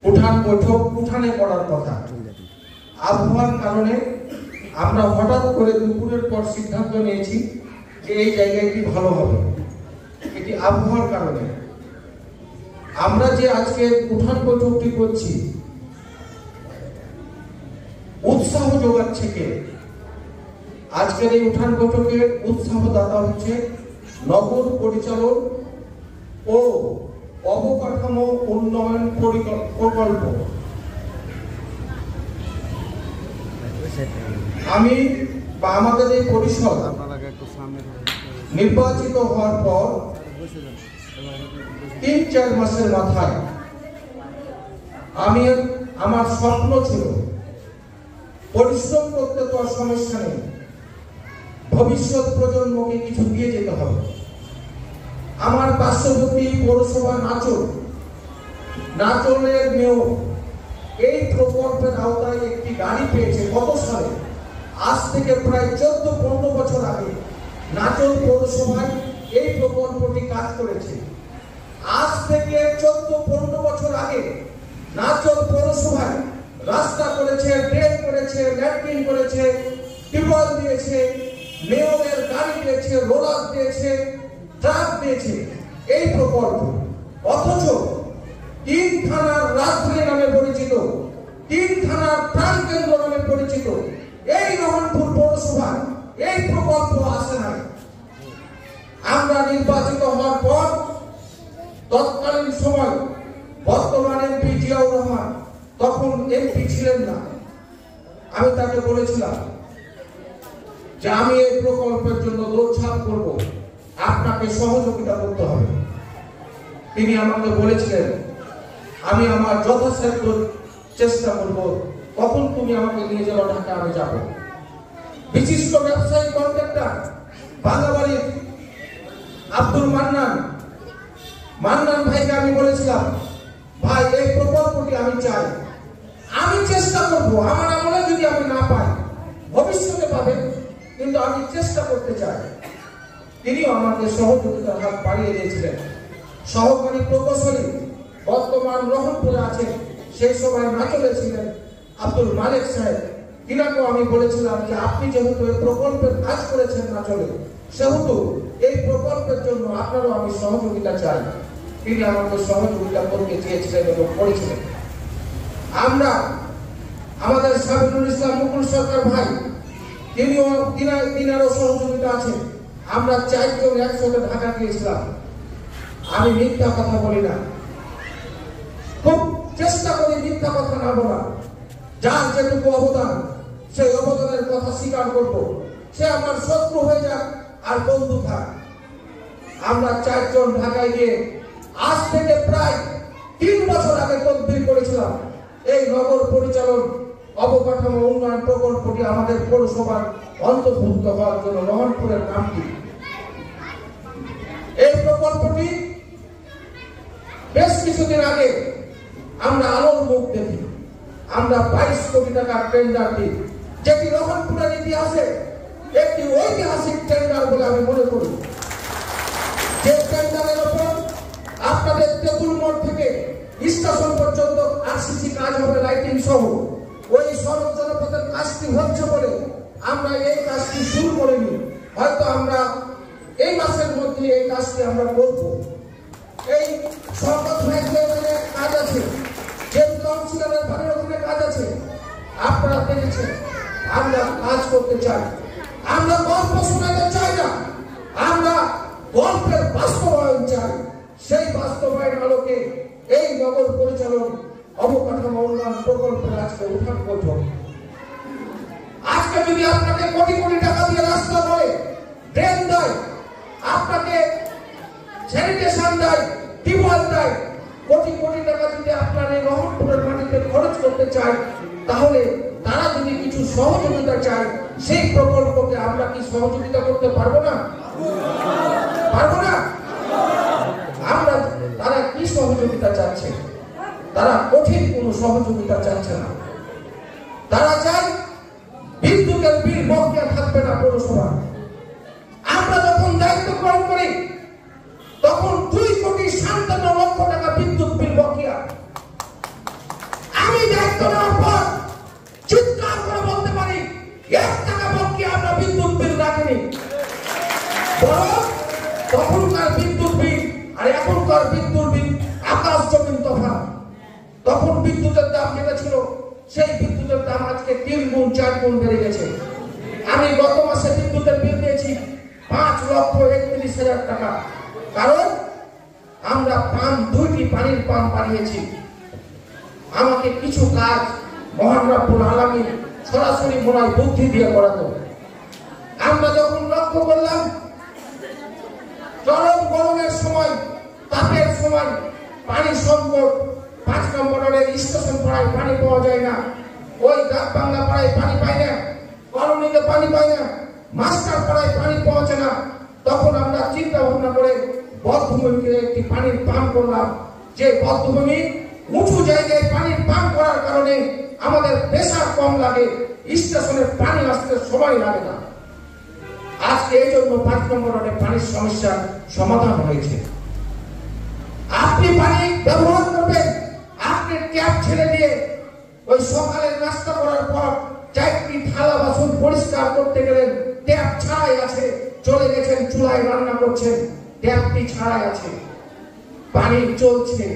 উঠান বৈঠক উঠানে করার কথা। আবহাওয়ার কারণে আমরা হঠাৎ করে দুপুরের পর সিদ্ধান্ত নিয়েছি যে এই জায়গাটি ভালো হবে। এটি আবহাওয়ার কারণে আমরা যে আজকে উঠান বৈঠকটি করছি, উৎসাহ যোগাচ্ছে কে? আজকের এই উঠান বৈঠকের উৎসাহদাতা হচ্ছে নগর পরিচালন ও অবকাঠামো উন্নয়ন প্রকল্প। আমি বা আমাদের এই পরিষদ নির্বাচিত হওয়ার পর ৩-৪ মাসের মাথায় আমার স্বপ্ন ছিল পরিশ্রম করতে তো আর সমস্যা নেই, ভবিষ্যৎ প্রজন্মকে কিছু দিয়ে যেতে হবে। আমার পার্শ্ববর্তী পৌরসভা নাচলের মেয়র এই প্রকল্পের আওতায় একটি গাড়ি পেয়েছে। কত সালে? আজ থেকে প্রায় 14-15 বছর আগে নাচল পৌরসভায় এই প্রকল্পটি কাজ করেছে। আজ থেকে 14-15 বছর আগে নাচল পৌরসভায় রাস্তা করেছে, ড্রেন করেছে, ল্যাট্রিন করেছে, টিউবওয়েল দিয়েছে, মেয়রের গাড়ি দিয়েছে, রোলার দিয়েছে, ট্রাক দিয়েছে এই প্রকল্প। অথচ 3 থানার রাজধানী নামে পরিচিত, 3 থানার প্রাণকেন্দ্র নামে পরিচিত এই রহনপুর পৌরসভায় এই প্রকল্প আসে নাই। আমরা নির্বাচিত হওয়ার পর তৎকালীন সময় বর্তমান এমপি জিয়াউর রহমান, তখন এমপি ছিলেন না, আমি তাকে বলেছিলাম যে আমি এই প্রকল্পের জন্য দৌড়ঝাঁপ করব, আপনাকে সহযোগিতা করতে হবে। তিনি আমাকে বলেছিলেন আমি আমার যথাসাধ্য চেষ্টা করব, কখন তুমি আমাকে নিয়ে যাও ঢাকা, আমি যাব। বিশিষ্ট ব্যবসায়ী কন্ট্রাক্টর বাংলাবাড়ির আব্দুল মান্নান ভাইকে আমি বলেছিলাম, ভাই এই প্রকল্পটি আমি চাই, আমি চেষ্টা করব, আমার আমলে যদি আমি না পাই ভবিষ্যতে পাবেন, কিন্তু আমি চেষ্টা করতে চাই। তিনিও আমাকে সহযোগিতার হাত বাড়িয়ে দিয়েছিলেন। সহকারী প্রকৌশলী বর্তমান রহনপুরে আছেন, সেই সময় নাচলে ছিলেন আব্দুল মালিক সাহেব, তিনাকেও আমি বলেছিলাম যে আপনি যেহেতু এই প্রকল্পের কাজ করেছেন নাচলে, সেহেতু এই প্রকল্পের জন্য আপনারও আমি সহযোগিতা চাই। তিনি আমাকে সহযোগিতা করতে চেয়েছিলেন এবং করেছিলেন। আমরা আমাদের সাবিনুল ইসলাম মুকুল সরকার ভাই, তিনারও সহযোগিতা আছে। আমরা 4 জন একসাথে ঢাকা গিয়েছিলাম। আমি মিথ্যা কথা বলি না, খুব চেষ্টা করি মিথ্যা কথা না বলা। যার যেটুকু অবদান, সেই অবদানের কথা স্বীকার করব। সে আমার শত্রু হয়ে যাক আর বন্ধু থাক। আমরা 4 জন ঢাকায় গিয়ে আজ থেকে প্রায় 3 বছর আগে তদবির করেছিলাম এই নগর পরিচালন অবকাঠামো উন্নয়ন প্রকল্পটি আমাদের পৌরসভার অন্তর্ভুক্ত হওয়ার জন্য রহনপুরের নামটি। এই প্রকল্পটি বেশ কিছুদিন আগে আমরা আলোর মুখ দেখি। আমরা 22 কোটি টাকার টেন্ডার দিই, যেটি রহনপুরের ইতিহাসে একটি ঐতিহাসিক টেন্ডার বলে আমি মনে করি। যে টেন্ডারের উপর আপনাদের তেঁতুল মোড় থেকে স্টেশন পর্যন্ত আরসিসি কাজ হবে, লাইটিং সহ। ওই সড়ক জনপথের কাজটি হচ্ছে বলে আমরা এই কাজটি শুরু করিনি। হয়তো আমরা এই মাসের মধ্যে এই কাজটি আমরা করব। এই সরকার কাজ আছে, যে কাউন্সিলরের বাড়ির ওখানে কাজ আছে, আপনারা দেখেছেন। আমরা কাজ করতে চাই, আমরা গল্প শোনাতে চাই না, আমরা গল্পের বাস্তবায়ন চাই। সেই বাস্তবায়ন আলোকে এই নগর পরিচালন অবকাঠামো উন্নয়ন প্রকল্পের আজকে উঠান বৈঠক। আজকে যদি আপনাকে কোটি কোটি টাকা দিয়ে রাস্তা করে, ড্রেন দেয়, আপনাকে স্যানিটেশন দেয়, টিউবওয়েল দেয়, কোটি কোটি টাকা যদি আপনার এই রহনপুরের মাটিতে খরচ করতে চায়, তাহলে তারা যদি কিছু সহযোগিতা চায়, সেই প্রকল্পকে আমরা কি সহযোগিতা করতে পারবো না? পারবো না? আমরা তারা কি সহযোগিতা চাচ্ছে? তারা কঠিন কোনো সহযোগিতা চাচ্ছে না। তারা চায় বিদ্যুতের বিল বকেয়া থাকবে না পৌরসভা। আমরা যখন দায়িত্ব গ্রহণ করি তখন 2 কোটি 57 লক্ষ টাকা বিদ্যুৎ বিল বকেয়া। দায়িত্ব নেওয়ার পর চিৎকার করে বলতে পারি 1 টাকা বাকি আমরা বিদ্যুৎ বিল রাখিনি। বরং তখনকার বিদ্যুৎ বিল আর এখনকার বিদ্যুৎ বিল আকাশ জমিন তফাৎ। তখন বিদ্যুতের দাম যেটা ছিল সেই বিদ্যুতের দাম আজকে 3 গুণ 4 গুণ বেড়ে গেছে। আমি গত মাসে বিদ্যুতের বিল দিয়েছি 5,31,000 টাকা, কারণ আমরা দুইটি পানির পাম্প বানিয়েছি। আমাকে কিছু কাজ মহান রব্বুল আলামিন সরাসরি মনায় বুদ্ধি দিয়ে করাতো। আমরা যখন লক্ষ্য করলাম চরম গরমের সময়, তাপের সময় পানি সংকট, 5 নম্বরের স্টেশন পাড়ায় পানি পাওয়া যায় না, ওই ডাক বাংলা পাড়ায় পানি পায় না, কলোনিতে পানি পায় না, মাস্টার পাড়ায় পানি পৌঁছে না। তখন আমরা চিন্তা ভাবনা করে বদ্ধভূমিকে একটি পানির পাম্প করলাম। যে বদ্ধভূমি উঁচু জায়গায় পানির পাম্প করার কারণে আমাদের প্রেসার কম লাগে, স্টেশনে পানি আসতে সময় লাগে না। আজকে এই জন্য 5 নম্বরের পানির সমস্যার সমাধান হয়েছে। আপনি পানি ব্যবহার করবেন, আপনি ট্যাপ ছেড়ে দিয়ে ওই সকালে নাস্তা করার পর 4টি থালা বাসন পরিষ্কার করতে গেলেন, ট্যাপ ছাড়াই আছে, চলে গেছেন চুলায় রান্না করছেন, ট্যাপটি ছাড়াই আছে, পানি চলছে,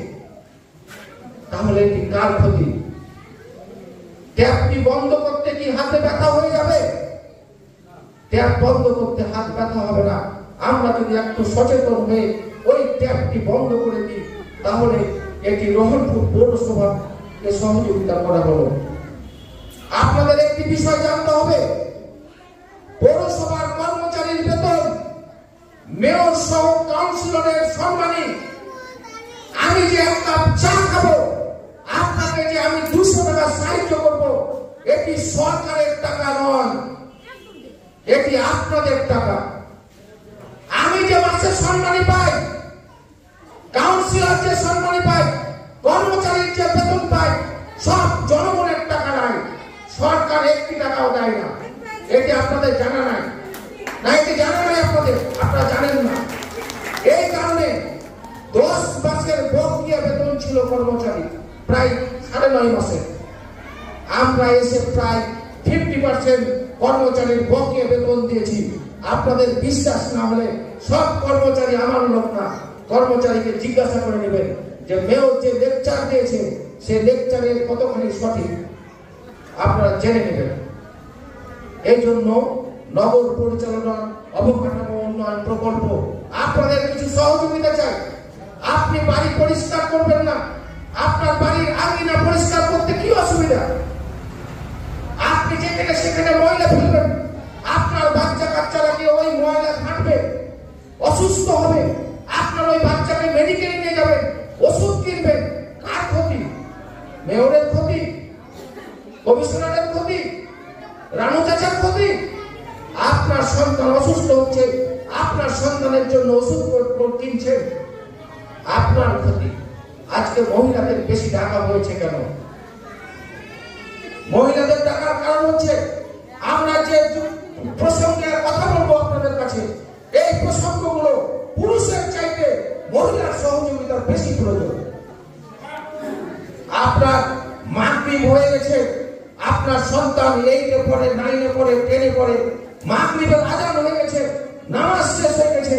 তাহলে এটি কার ক্ষতি? ট্যাপটি বন্ধ করতে কি হাতে ব্যথা হয়ে যাবে? ট্যাপ বন্ধ করতে হাত ব্যথা হবে না। আমরা যদি একটু সচেতন হয়ে ওই ট্যাপটি বন্ধ করে দিই, তাহলে এটি রহনপুর পৌরসভাকে সহযোগিতা করা হলো। আপনাদের একটি বিষয় জানতে হবে, পৌরসভার কর্মচারীর বেতন মেয়র সহ কাউন্সিলরের সম্মানী। আমি যে এক কাপ চা খাবো, আপনাকে যে আমি 200 টাকা সাহায্য করবো, এটি সরকারের টাকা নয়, এটি আপনাদের টাকা। আমি যে মাসে সম্মানী পাই, কাউন্সিলর যে সম্মানী পাই, কর্মচারীর যে বেতন পাই, সব জনগণের টাকা নাই, সরকার 1 টাকাও দেয় না। এটি আপনাদের জানা নাই, না এটি জানা নাই আপনাদের, আপনারা জানেন না। এই কারণে 10 মাসের বকেয়া বেতন ছিল কর্মচারী প্রায় 9.5 মাসে। আমরা এসে প্রায় 50% কর্মচারীর বকেয়া বেতন দিয়েছি। আপনাদের বিশ্বাস না হলে সব কর্মচারী আমার লোক না, কর্মচারীকে জিজ্ঞাসা করে নেবেন যে মেয়র যে লেকচার দিয়েছে সে লেকচারের কতখানি সঠিক, আপনারা জেনে নেবেন। এই জন্য নগর পরিচালনা অবকাঠামো উন্নয়ন প্রকল্প আপনাদের কিছু সহযোগিতা চাই। আপনি বাড়ি পরিষ্কার করবেন না, আপনার বাড়ির আঙিনা পরিষ্কার করতে কি অসুবিধা? আপনি যেখানে সেখানে ময়লা ফেলবেন, আপনার বাচ্চা কাচ্চারা কি ওই ময়লা ঘাঁটবে, অসুস্থ হবে, আপনার ওই বাচ্চাকে মেডিকেলে নিয়ে যাবেন, ওষুধ কিনবেন, কার ক্ষতি? মেয়রের ক্ষতি, কমিশনারের ক্ষতি, রানু চাচার ক্ষতি? আপনার সন্তান অসুস্থ হচ্ছে, আপনার সন্তানের জন্য ওষুধ কিনছেন, আপনার ক্ষতি। আজকে মহিলাদের বেশি টাকা হয়েছে কেন? মহিলাদের টাকার কারণ হচ্ছে আমরা যে প্রসঙ্গে কথা বলবো আপনাদের কাছে, এই প্রসঙ্গগুলো পুরুষের চাইতে মহিলার সহযোগিতার বেশি প্রয়োজন। আপনার মাগরিব হয়ে গেছে, আপনার সন্তান 8-এ পড়ে, 9-এ পড়ে, 10-এ পড়ে, মাগরিবের আজান হয়ে গেছে, নামাজ শেষ হয়ে গেছে,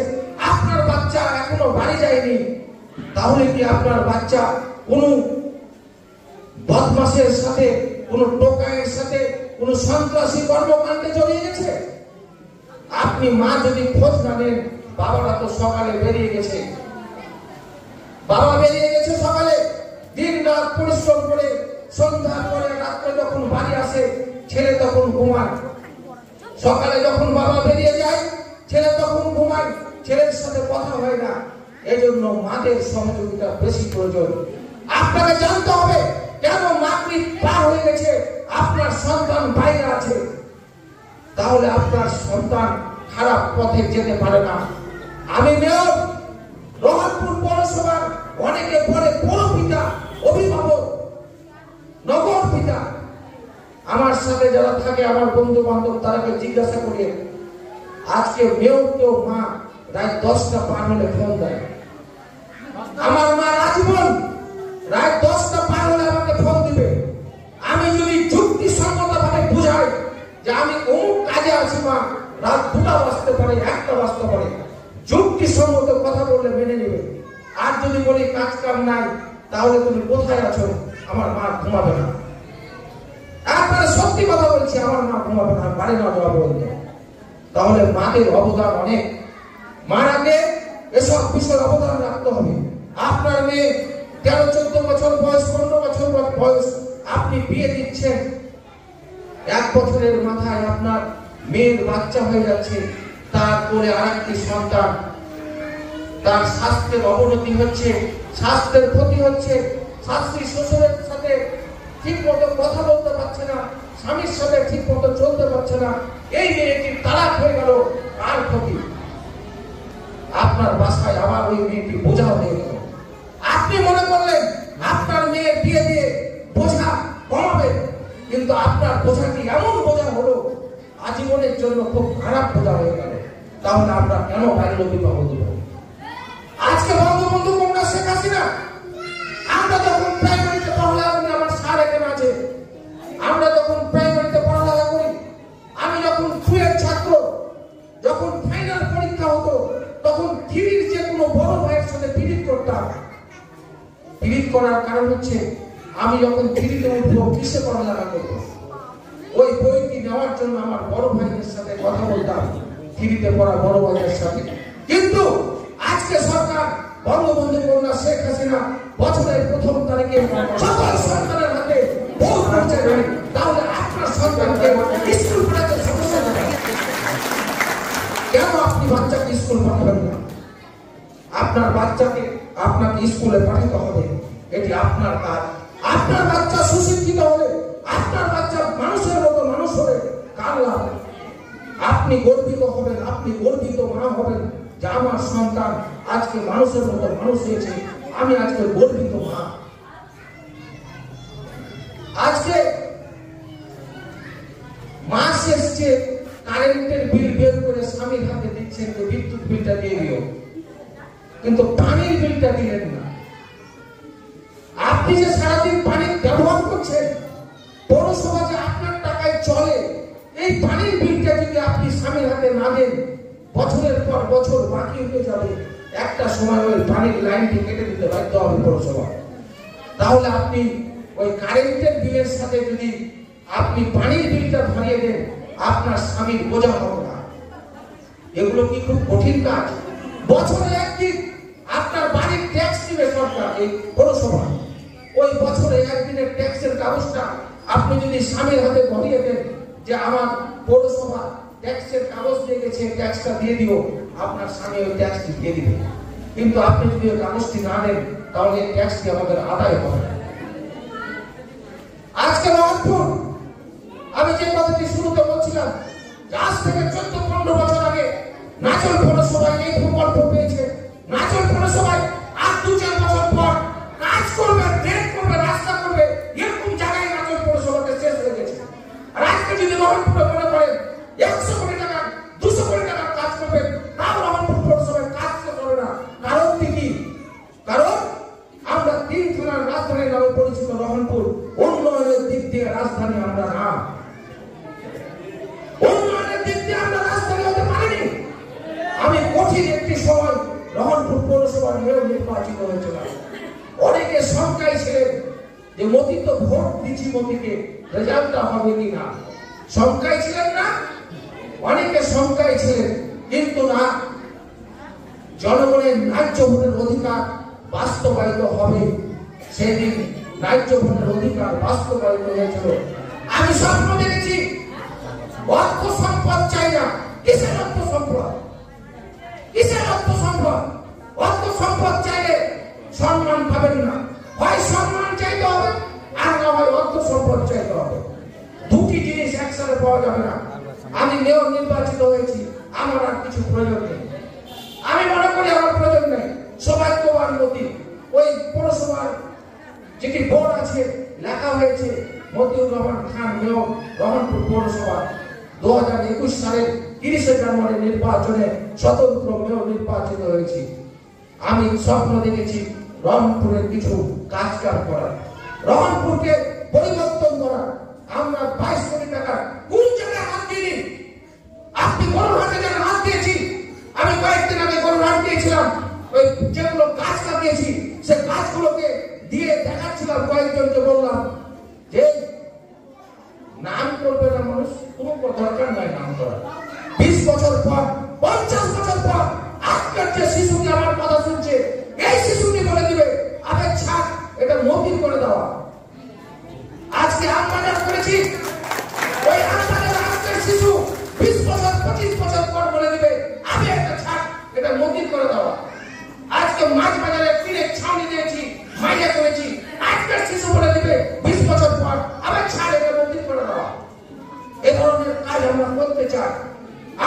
আপনার বাচ্চা এখনো বাড়ি যায়নি, তাহলে কি আপনার বাচ্চা কোনো বদমাশের সাথে, কোনো টোকাইয়ের সাথে, কোনো সন্ত্রাসী কর্মকাণ্ডে জড়িয়ে গেছে? আপনি মা যদি খোঁজ না নেন, বাবারা তো সকালে বেরিয়ে গেছে, বাবা বেরিয়ে গেছে সকালে, দিন রাত পরিশ্রম করে, সন্ধ্যার পরে রাত্রে যখন বাড়ি আসে ছেলে তখন ঘুমায়, সকালে যখন বাবা বেরিয়ে যায় ছেলে তখন ঘুমায়, ছেলের সাথে কথা হয় না। এই জন্য মাদের সহযোগিতা বেশি প্রয়োজন। আপনাকে জানতে হবে কেন মাগরিব পার হয়ে গেছে, আপনার সন্তান বাইরে আছে, তাহলে আপনার সন্তান খারাপ পথে যেতে পারে না। আমি মেয়র, রহনপুর পৌরসভার অনেকে পরে পৌরপিতা, অভিভাবক, নগর পিতা। আমার সাথে যারা থাকে, আমার বন্ধু বান্ধব, তারাকে জিজ্ঞাসা করি, আজকে মেয়রকেও মা রাত 10টা পার হলে ফোন দেয়। আমার মা আজীবন রাত 10টা পার হলে আমাকে ফোন দিবে। পড়ে, একটা বাস্তা পড়ে। যুক্তিসম্মত কথা বললে মেনে নেবে, আর যদি বলি কাজ কাম নাই, তাহলে তুমি কোথায় আছো, আমার মা ঘুমাবে না। আপনারা সত্যি কথা বলছি, আমার মা ঘুমাবে না, বাড়ি না যাওয়া বলতে। তাহলে মাদের অবদান অনেক। মার আগে এসব বিষয়ে অবদান রাখতে হবে। আপনার মেয়ে 13-14 বছর বয়স, 15 বছর বয়স, আপনি বিয়ে দিচ্ছেন, 1 বছরের মাথায় আপনার মেয়ের বাচ্চা হয়ে যাচ্ছে, তারপরে আরেকটি সন্তান, তার স্বাস্থ্যের অবনতি হচ্ছে, স্বাস্থ্যের ক্ষতি হচ্ছে, শাশুড়ি শ্বশুরের সাথে ঠিক মতো কথা বলতে পারছে না, স্বামীর সাথে ঠিক মতো চলতে পারছে না, এই মেয়েটির তালাক হয়ে গেল, আর ক্ষতি। আপনার বাসায় আবার ওই মেয়েটি বোঝা হয়ে গেল। আপনি মনে করলেন আপনার মেয়ের বিয়ে দিয়ে বোঝা কমাবে, কিন্তু আপনার বোঝাটি এমন বোঝা হলো আজীবনের জন্য খুব খারাপ বোঝা হয়ে গেল। তাহলে আমরা কেন বাল্য বিবাহ দেব? আজকে বঙ্গবন্ধু কন্যা শেখ হাসিনা, আমরা যখন প্রাইমারিতে পড়ালেখা করি, আমার স্যার এখানে আছে, আমরা যখন প্রাইমারিতে পড়ালেখা করি, আমি যখন 2 এর ছাত্র, যখন ফাইনাল পরীক্ষা হতো, তখন থ্রির যে কোনো বড় ভাইয়ের সাথে পিরিত করতাম। পিরিত করার কারণ হচ্ছে, আমি যখন থ্রিতে উঠবো কিসে পড়ালেখা করবো, ওই বইটি নেওয়ার জন্য আমার বড় ভাইদের সাথে কথা বলতাম, থ্রিতে পড়া বড় ভাইদের সাথে। কিন্তু আজকে সরকার বঙ্গবন্ধু কন্যা শেখ হাসিনা বছরের 1ম তারিখে সকল সন্তানের হাতে বই পৌঁছে দেন। তাহলে আপনার সন্তানকে স্কুল পড়াতে সমস্যা নেই, কেন আপনি বাচ্চাকে স্কুল পাঠাবেন না? আপনার বাচ্চাকে আপনাকে স্কুলে পাঠাতে হবে, এটি আপনার কাজ। আপনার বাচ্চা সুশিক্ষিত হলে, আপনার বাচ্চা মানুষের মতো মানুষ হলে কার লাভ? আপনি গর্বিত হবেন, আপনি গর্বিত মা হবেন যে আমার সন্তান আজকে মানুষের মতো মানুষ হয়েছে, আমি আজকে গর্বিত মা। আজকে মাস এসছে, কারেন্টের বিল বের করে স্বামীর হাতে দিচ্ছেন, তো বিদ্যুৎ বিলটা দিয়ে দিও, কিন্তু পানির বিলটা দিলেন না। আপনি যে সারাদিন পানি ব্যবহার করছেন, পৌরসভা যে আপনার টাকায় চলে, এই পানির বিলটা যদি আপনি স্বামীর হাতে না দেন, বছরের পর বছর বাকি হয়ে যাবে, একটা সময় ওই পানির লাইনটি কেটে দিতে বাধ্য হবে পৌরসভা। তাহলে আপনি ওই কারেন্টের বিলের সাথে যদি আপনি পানির বিলটা ধরিয়ে দেন, আপনার স্বামীর বোঝা হবে না। এগুলো কি খুব কঠিন কাজ? বছরে একদিন আপনার বাড়ির ট্যাক্স দিবে সরকার, এই পৌরসভা, ওই বছরে একদিনের ট্যাক্সের কাগজটা আপনি যদি স্বামীর হাতে ধরিয়ে দেন যে আমার পৌরসভা ট্যাক্সের কাগজ দিয়ে গেছে, ট্যাক্সটা দিয়ে দিও, আপনার স্বামী ওই ট্যাক্সটি দিয়ে দিবে। কিন্তু আপনি যদি ওই কাগজটি না দেন, তাহলে এই ট্যাক্সটি আমাদের আদায় হবে না। আজকে রংপুর, আমি যে কথাটি শুরুতে বলছিলাম, আজ থেকে 14-15 বছর আগে নাচল পৌরসভায় এই প্রকল্প পেয়েছে। নাচল পৌরসভায় আর 2-4 বছর পর কাজ করবে, ড্রেন করবে, রাস্তা করবে, এরকম জায়গায় নাচল পৌরসভাতে শেষ হয়ে গেছে। আর আজকে যদি রংপুরে মনে করেন 100 কোটি টাকা, 200 কোটি টাকার কাজ করবে, তাও রংপুর পৌরসভায় কাজ শেষ হবে না। কারণ কি? কারণ আমরা 3 থানার রাজধানী নামে পরিচিত রংপুর, উন্নয়নের দিক দিয়ে রাজধানী আমরা না। উন্নয়নের দিক দিয়ে আমরা রাজধানী হতে পারিনি। আমি কঠিন একটি সময় রংপুর পৌরসভার মেয়র নির্বাচিত হয়েছিলাম। অনেকে শঙ্কায় ছিলেন যে মতি তো ভোট দিচ্ছি, মতিকে রেজাল্টটা হবে কিনা, শঙ্কায় ছিলেন না? অনেকে শঙ্কায় ছিলেন, কিন্তু না, জনগণের ন্যায্য ভোটের অধিকার বাস্তবায়িত হবে। সেদিন ন্যায্য ভোটের অধিকার বাস্তবায়িত হয়েছিল। আমি স্বপ্ন দেখেছি, অর্থ সম্পদ চাই না। কিসের অর্থ সম্পদ? কিসের অর্থ সম্পদ? অর্থ সম্পদ চাইলে সম্মান পাবেন না। হয় সম্মান চাইতে হবে, আর না হয় অর্থ সম্পদ চাইতে হবে। দুটি জিনিস একসাথে পাওয়া যাবে না। আমি মেয়র নির্বাচিত হয়েছি, আমার আর কিছু প্রয়োজন নেই। আমি মনে করি আমার প্রয়োজন নেই। সবাই তোমার মতি, ওই পৌরসভার যেটি বোর্ড আছে, লেখা হয়েছে মতিউর রহমান খান মেয়র, রহনপুর পৌরসভা। 2021 সালের 30 জানুয়ারি নির্বাচনে স্বতন্ত্র মেয়র নির্বাচিত হয়েছি। আমি স্বপ্ন দেখেছি রংপুরের কিছু কাজ করার, রংপুরকে পরিবর্তন করা। আমরা 22 কোটি টাকা কোন জায়গায় হাত দিইনি। আপনি বড় হাতে যারা হাত দিয়েছি, একজনকে বললাম যে নাম করবে না মানুষ, কোনো দরকার নাই নাম করা। 20 বছর পর 50 বছর পর আজকের যে শিশুটি আমার কথা শুনছে, এই শিশুটি বলে দিবে আরে ছাড়, এটা মতির করে দেওয়া। আজকে আমরা করেছি, ওই আমাদের আজকের শিশু 20 বছর 25 বছর পর বলে দিবে আমি একটা ছাড়, এটা মতির করে দেওয়া। আজকে মাছ বাজারে কিনে ছাউনি দিয়েছি, মাইয়া করেছি, আজকের শিশু বলে দিবে 20 বছর পর আবার ছাড়, এটা মতির করে দেওয়া। এ ধরনের কাজ আমরা করতে চাই।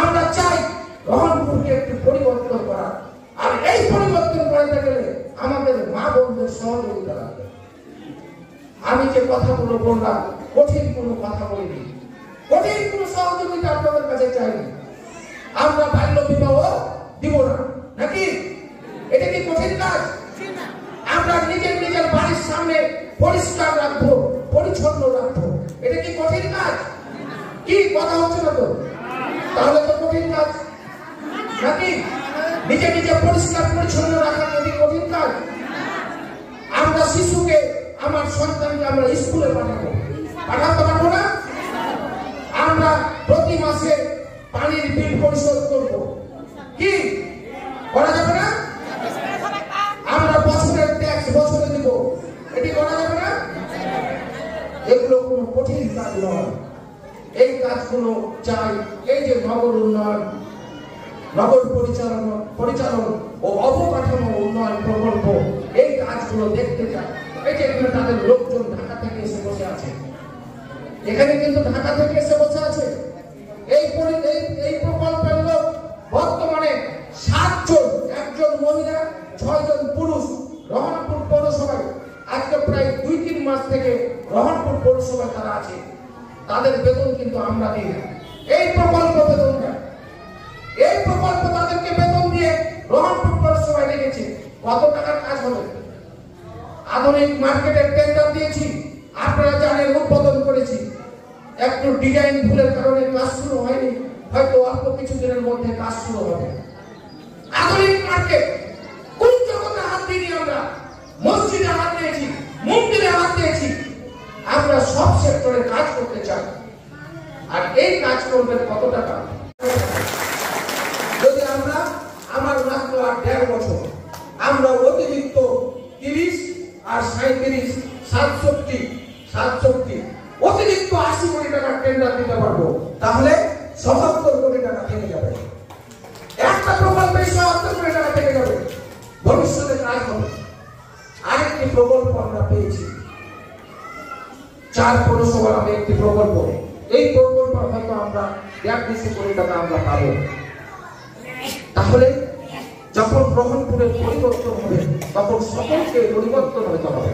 আমরা চাই রহনপুরকে একটু পরিবর্তন করা, আর এই পরিবর্তন করতে গেলে আমাদের মা বোনদের সহযোগিতা লাগবে। আমি যে কথাগুলো বললাম কঠিন কোনো কথা বলিনি, কঠিন কোনো সহযোগিতা আপনাদের কাছে চাইনি। আমরা বাল্য বিবাহ দিব না, নাকি? এটা কি কঠিন কাজ? আমরা নিজের নিজের বাড়ির সামনে পরিষ্কার রাখবো, পরিচ্ছন্ন রাখবো, এটা কি কঠিন কাজ? কি কথা হচ্ছে না তো? তাহলে তো কঠিন কাজ নাকি? নিজে নিজে পরিষ্কার পরিচ্ছন্ন রাখা কি কঠিন কাজ? আমরা শিশুকে, আমার সন্তানকে আমরা স্কুলে পাঠাবো, পাঠাতে পারবো না? আমরা প্রতি মাসে পানির বিল পরিশোধ করব, কি করা যাবে না? আমরা বছরের ট্যাক্স বছরে দিব, এটি করা যাবে না? এগুলো কোনো কঠিন কাজ নয়। এই কাজগুলো চাই। এই যে নগর উন্নয়ন, নগর পরিচালন ও অবকাঠামো উন্নয়ন প্রকল্প, এই কাজগুলো দেখতে চাই। এই যে তাদের লোকজন ঢাকা থেকে এসে বসে আছে, এখানে কিন্তু ঢাকা থেকে এসে বসে আছে। এই প্রকল্পের লোক বর্তমানে 7 জন, 1 জন মহিলা, 6 জন পুরুষ রহনপুর পৌরসভায় আজকে প্রায় 2-3 মাস থেকে রহনপুর পৌরসভায় তারা আছে। তাদের বেতন কিন্তু আমরা দিই না, এই প্রকল্প বেতন দেয়। এই প্রকল্প তাদেরকে বেতন দিয়ে রহনপুর পৌরসভায় লেগেছে। কত টাকার কাজ হবে? আধুনিক মার্কেটের টেন্ডার দিয়েছি, আপনারা জানেন, উদ্বোধন করেছি। একটু ডিজাইন ভুলের কারণে কাজ শুরু হয়নি, হয়তো অল্প কিছুদিনের মধ্যে কাজ শুরু হবে। আধুনিক মার্কেট কোন জগতে হাত দিইনি আমরা, মসজিদে হাত দিয়েছি, মন্দিরে হাত দিয়েছি। আমরা সব সেক্টরে কাজ করতে চাই। আর এই কাজ করবে কত টাকা? যদি আমরা আমার মাত্র 1.5 বছর আমরা অতিরিক্ত 30 আর 37 67 অতিরিক্ত 80 কোটি টাকার টেন্ডার দিতে পারবো, তাহলে 77 কোটি টাকা থেকে যাবে। একটা প্রকল্পে 77 কোটি টাকা থেকে যাবে, ভবিষ্যতে কাজ হবে। আরেকটি প্রকল্প আমরা পেয়েছি, 4 পৌরসভার আমি একটি প্রকল্প, এই প্রকল্প হয়তো আমরা 150 কোটি টাকা আমরা পাবো। তাহলে যখন রহনপুরের পরিবর্তন হবে তখন সকলকে পরিবর্তন হতে হবে।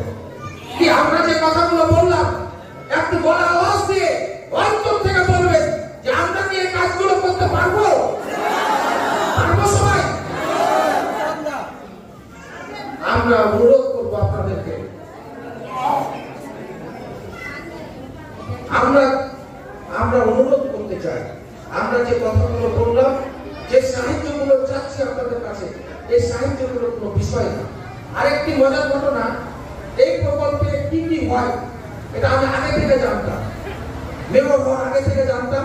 কি আমরা যে কথাগুলো বললাম একটু বলা আওয়াজ দিয়ে অন্তর থেকে বলবেন যে আমরা কি এই কাজগুলো করতে পারবো? পারবো সবাই? আমরা অনুরোধ করবো আপনাদেরকে, আমরা অনুরোধ করতে চাই, আমরা যে কথাগুলো বললাম, যে সাহিত্যগুলো চাচ্ছি আপনাদের কাছে, এই সাহিত্যগুলো কোনো বিষয় না। আরেকটি মজার ঘটনা, এই প্রকল্পে কি কি হয় এটা আমি আগে থেকে জানতাম, মেয়র হওয়ার আগে থেকে জানতাম।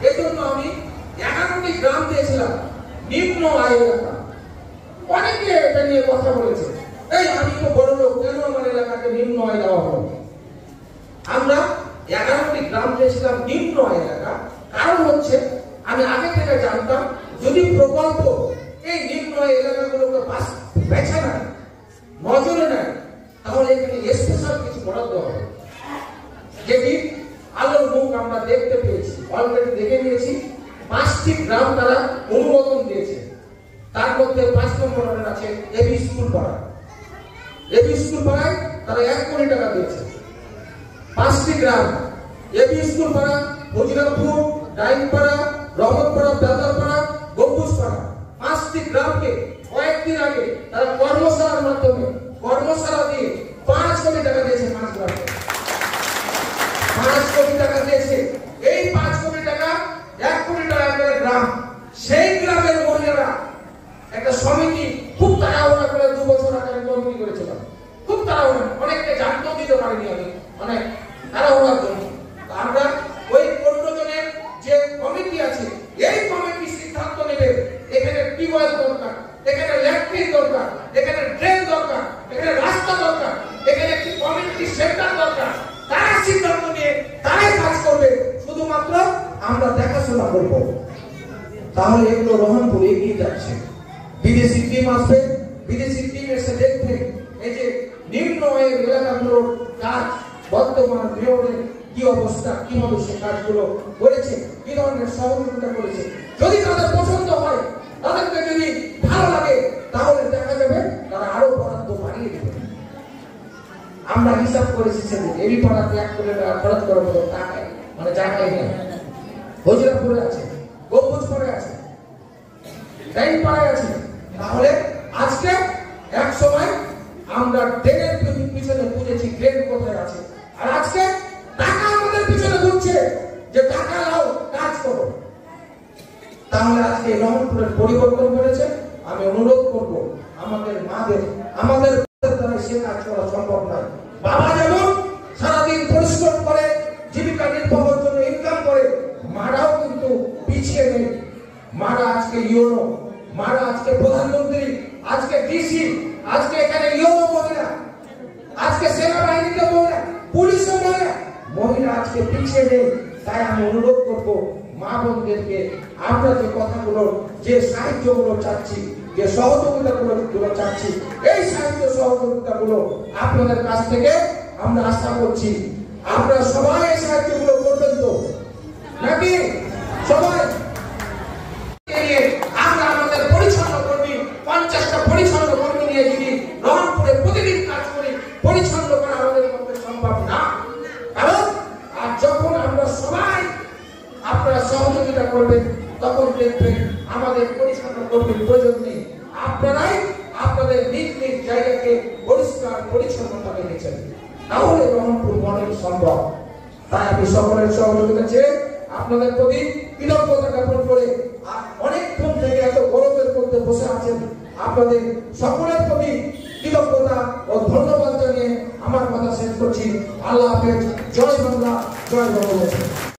এই জন্য আমি 11টি গ্রাম দিয়েছিলাম নিম্ন আয় এলাকা। অনেকে এটা নিয়ে কথা বলেছে, এই আমি তো বড় লোক, কেন আমার এলাকাকে নিম্ন আয় দেওয়া হলো? আমরা 11টি গ্রাম দিয়েছিলাম নিম্ন আয় এলাকা। কারণ হচ্ছে আমি আগে থেকে জানতাম যদি প্রকল্প এই নিম্ন আয় এলাকাগুলোকে বেছে নেয়, নজরে নেয়, তাহলে এখানে স্পেশাল কিছু বরাদ্দ হবে। যেটি আলোর মুখ আমরা দেখতে পেয়েছি, অলরেডি দেখে নিয়েছি। 5টি গ্রাম তারা অনুমোদন দিয়েছে, তার মধ্যে 5 নম্বরের আছে এবি স্কুল পাড়া। এবি স্কুল পাড়ায় তারা 1 কোটি টাকা দিয়েছে। 5টি গ্রাম এবি স্কুল পাড়া, হজিরাপুর, ডাইনপাড়া, রহমতপাড়া, বেতারপাড়া, গম্বুজপাড়া, 5টি গ্রামকে কয়েকদিন আগে তারা কর্মশালার মাধ্যমে কর্মশালা দিয়ে 5 কোটি টাকা দিয়েছে। 5 গ্রামে 5 কোটি টাকা দিয়েছে। এই 5 কোটি টাকা 1 কোটি টাকা করে গ্রাম। সেই গ্রামের মহিলারা একটা সমিতি খুব তাড়াহুড়া করে 2 বছর আগে তৈরি করেছিল। খুব তাড়াহুড়া, অনেককে জানতেও দিতে পারে পারিনি আমি, মানে তাড়াহুড়ার জন্য। আমরা ওই 15 জনের যে কমিটি আছে, এই কমিটি সিদ্ধান্ত নেবে এখানে টিউবওয়েল দরকার, এখানে ল্যাট্রিন দরকার, এখানে ড্রেন দরকার, এখানে রাস্তা দরকার, এখানে একটি কমিউনিটি সেন্টার দরকার। তারা সিদ্ধান্ত নিয়ে তারাই কাজ করবে, শুধুমাত্র আমরা দেখাশোনা করব। তাহলে এগুলো রহনপুর এগিয়ে যাচ্ছে। বিদেশি টিম আসবে, বিদেশি টিম এসে দেখবে এই যে নিম্ন আয়ের এলাকাগুলোর কাজ বর্তমান মেয়রের কি অবস্থা, কিভাবে সে কাজগুলো করেছে, কি ধরনের সহযোগিতা করেছে। যদি তাদের পছন্দ হয়, তাদেরকে যদি ভালো লাগে, তাহলে দেখা যাবে তারা আরো বরাদ্দ বাড়িয়ে দেবে। আমরা হিসাব করেছি সেদিন এবি পাড়াতে 1 কোটি টাকা খরচ করার মতো টাকা মানে জায়গায় নেই। হজরাপুরে আছে, গম্বুজপুরে আছে, টাইম পাড়ায় আছে। তাহলে আজকে এক সময় আমরা ড্রেনের পিছনে বুঝেছি ড্রেন কোথায় আছে, আর আজকে টাকা আমাদের পিছনে ঘুরছে যে টাকা নাও, কাজ করো। তাহলে আজকে রহনপুরের পরিবর্তন করেছে। আমি অনুরোধ করব আমাদের মাদের, আমাদের দ্বারা সে কাজ করা সম্ভব নয়। বাবা যেমন সারাদিন পরিশ্রম করে জীবিকা নির্বাহের জন্য ইনকাম করে, মারাও কিন্তু পিছিয়ে নেই। মারা আজকে ইউনো, মারা আজকে প্রধানমন্ত্রী, আজকে ডিসি, আজকে এখানে ইউনো মহিলা, আজকে সেনাবাহিনীতে মহিলা, পুলিশও মহিলা, মহিলা আজকে পিছিয়ে নেই। তাই আমি অনুরোধ করবো মা বোনদেরকে, আমরা যে কথাগুলো, যে সাহায্যগুলো চাচ্ছি, যে সহযোগিতাগুলো চাচ্ছি, এই সাহায্য সহযোগিতাগুলো আপনাদের কাছ থেকে আমরা আশা করছি। আপনারা সবাই এই সাহায্যগুলো করবেন তো নাকি? সবাই আমরা আমাদের পরিচ্ছন্ন কর্মী 50টা পরিচ্ছন্ন কর্মী নিয়ে যদি রহনপুরে প্রতিদিন কাজ করি, পরিচ্ছন্ন করা আমাদের পক্ষে সম্ভব না। কারণ আর যখন আমরা সবাই আপনারা সহযোগিতা করবেন, তখন দেখবেন আমাদের পরিচ্ছন্ন কর্মীর প্রয়োজন নেই। আপনারাই আপনাদের নিজ নিজ জায়গাকে পরিষ্কার পরিচ্ছন্নতা রেখেছেন, তাহলে রহনপুর মডেল সম্ভব। তাই আমি সকলের সহযোগিতা চেয়ে আপনাদের প্রতি কৃতজ্ঞতা জ্ঞাপন করে, অনেকক্ষণ থেকে এত গরমের মধ্যে বসে আছেন, আপনাদের সকলের